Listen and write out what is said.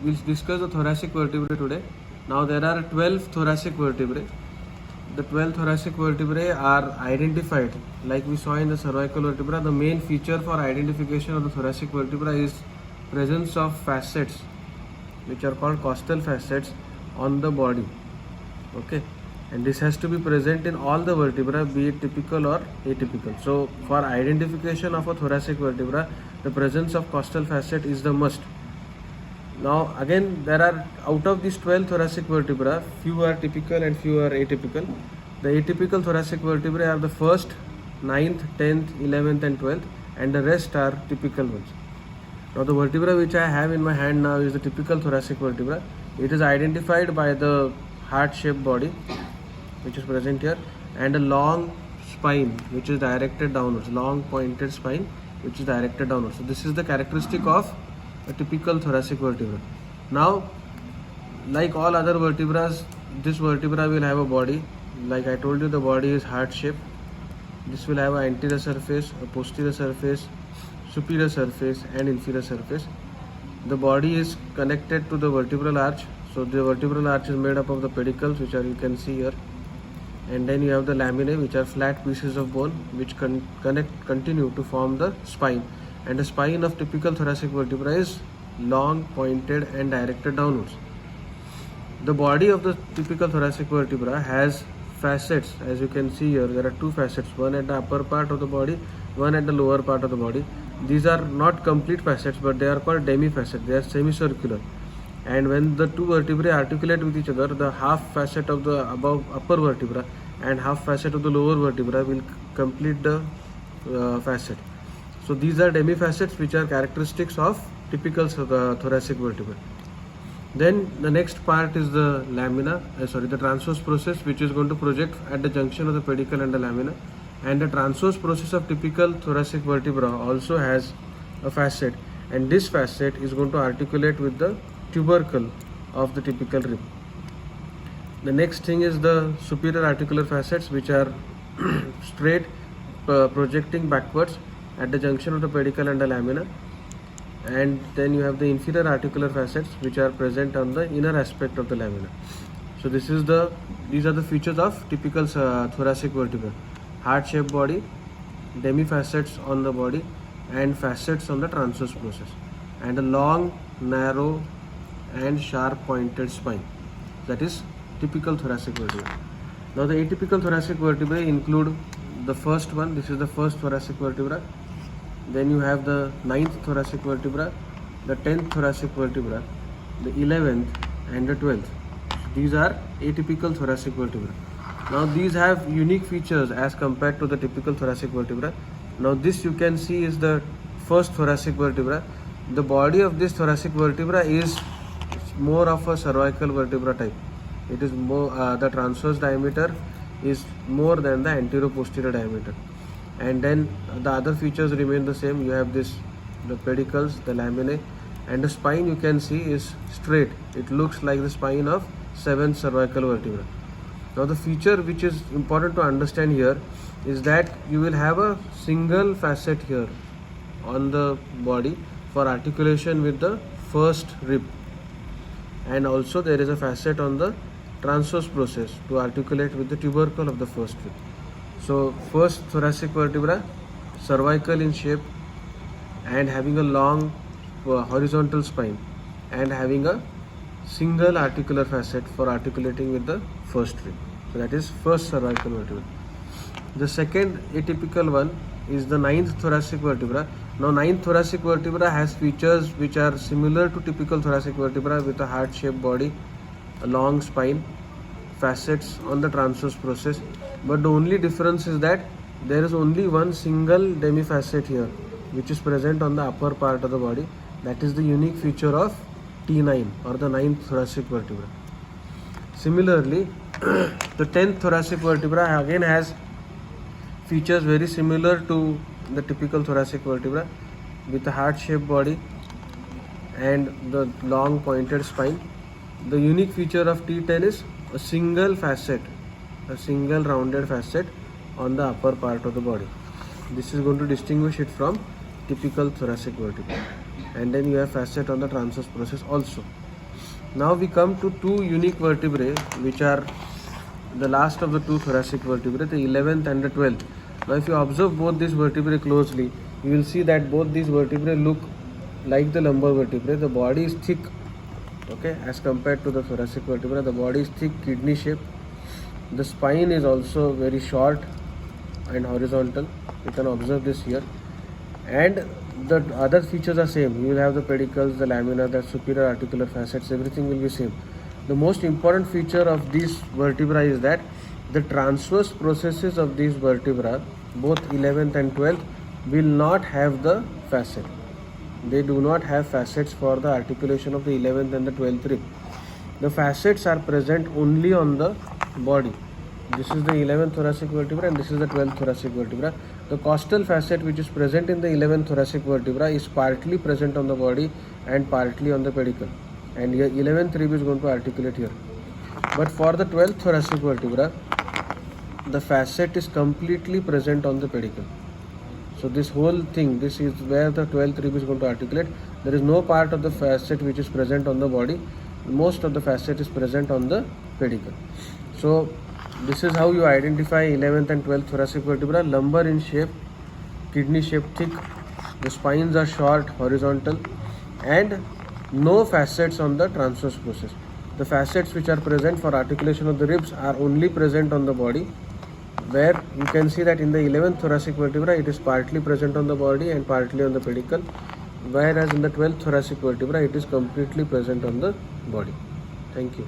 we'll discuss the thoracic vertebrae today. Now there are 12 thoracic vertebrae. The 12 thoracic vertebrae are identified like we saw in the cervical vertebra. The main feature for identification of the thoracic vertebra is presence of facets, which are called costal facets on the body. Okay, and this has to be present in all the vertebra, be it typical or atypical. So for identification of a thoracic vertebra, the presence of costal facet is the must. Now again, there are, out of these 12 thoracic vertebra, few are typical and few are atypical. The atypical thoracic vertebrae are the first, 9th, 10th, 11th and 12th, and the rest are typical ones. Now the vertebra which I have in my hand now is the typical thoracic vertebra. It is identified by the heart-shaped body, which is present here, and a long spine which is directed downwards, long pointed spine which is directed downwards. So this is the characteristic of a typical thoracic vertebra. Now, like all other vertebrae, this vertebra will have a body. Like I told you, the body is heart-shaped. This will have an anterior surface, a posterior surface, superior surface and inferior surface. The body is connected to the vertebral arch. So the vertebral arch is made up of the pedicles, which are, you can see here, and then you have the laminae, which are flat pieces of bone which continue to form the spine. And the spine of typical thoracic vertebra is long, pointed and directed downwards. The body of the typical thoracic vertebra has facets. As you can see here, there are two facets, one at the upper part of the body, one at the lower part of the body. These are not complete facets, but they are called demifacets. They are semicircular. And when the two vertebrae articulate with each other, the half facet of the above upper vertebra and half facet of the lower vertebra will complete the facet. So these are demifacets, which are characteristics of typical thoracic vertebra. Then the next part is the lamina, the transverse process, which is going to project at the junction of the pedicle and the lamina. And the transverse process of typical thoracic vertebra also has a facet, and this facet is going to articulate with the tubercle of the typical rib. The next thing is the superior articular facets, which are straight, projecting backwards at the junction of the pedicle and the lamina. And then you have the inferior articular facets, which are present on the inner aspect of the lamina. So these are the features of typical thoracic vertebra: heart-shaped body, demifacets on the body, and facets on the transverse process, and a long, narrow and sharp pointed spine. That is typical thoracic vertebra. Now the atypical thoracic vertebrae include the first one. This is the first thoracic vertebra. Then you have the 9th thoracic vertebra, the 10th thoracic vertebra, the 11th and the 12th. These are atypical thoracic vertebra. Now these have unique features as compared to the typical thoracic vertebra. Now this, you can see, is the first thoracic vertebra. The body of this thoracic vertebra is more of a cervical vertebra type. It is more, the transverse diameter is more than the anterior-posterior diameter. And then the other features remain the same. You have the pedicles, the laminae, and the spine, you can see, is straight. It looks like the spine of 7th cervical vertebra. Now the feature which is important to understand here is that you will have a single facet here on the body for articulation with the first rib, and also there is a facet on the transverse process to articulate with the tubercle of the first rib. So first thoracic vertebra, cervical in shape and having a long horizontal spine and having a single articular facet for articulating with the first rib. So that is first cervical vertebra. The second atypical one is the 9th thoracic vertebra. Now 9th thoracic vertebra has features which are similar to typical thoracic vertebra, with a heart-shaped body, a long spine, facets on the transverse process. But the only difference is that there is only one single demifacet here, which is present on the upper part of the body. That is the unique feature of T9, or the 9th thoracic vertebra. Similarly, the 10th thoracic vertebra again has features very similar to the typical thoracic vertebra, with a heart-shaped body and the long pointed spine. The unique feature of T10 is a single facet, a single rounded facet on the upper part of the body. This is going to distinguish it from typical thoracic vertebra. And then you have facet on the transverse process also. Now we come to two unique vertebrae, which are the last of the two thoracic vertebrae, the 11th and the 12th. Now if you observe both these vertebrae closely, you will see that both these vertebrae look like the lumbar vertebrae. The body is thick, okay, as compared to the thoracic vertebra. The body is thick, kidney shape. The spine is also very short and horizontal. You can observe this here. And the other features are same. You will have the pedicles, the lamina, the superior articular facets, everything will be same. The most important feature of these vertebra is that the transverse processes of these vertebra, both 11th and 12th, will not have the facet. They do not have facets for the articulation of the 11th and the 12th rib. The facets are present only on the body. This is the 11th thoracic vertebra and this is the 12th thoracic vertebra. The costal facet which is present in the 11th thoracic vertebra is partly present on the body and partly on the pedicle. And here 11th rib is going to articulate here. But for the 12th thoracic vertebra, the facet is completely present on the pedicle. So this whole thing, this is where the 12th rib is going to articulate. There is no part of the facet which is present on the body. Most of the facet is present on the pedicle. So this is how you identify 11th and 12th thoracic vertebra. Lumbar in shape, kidney shape thick, the spines are short, horizontal, and no facets on the transverse process. The facets which are present for articulation of the ribs are only present on the body, where you can see that in the 11th thoracic vertebra it is partly present on the body and partly on the pedicle, whereas in the 12th thoracic vertebra it is completely present on the body. Thank you.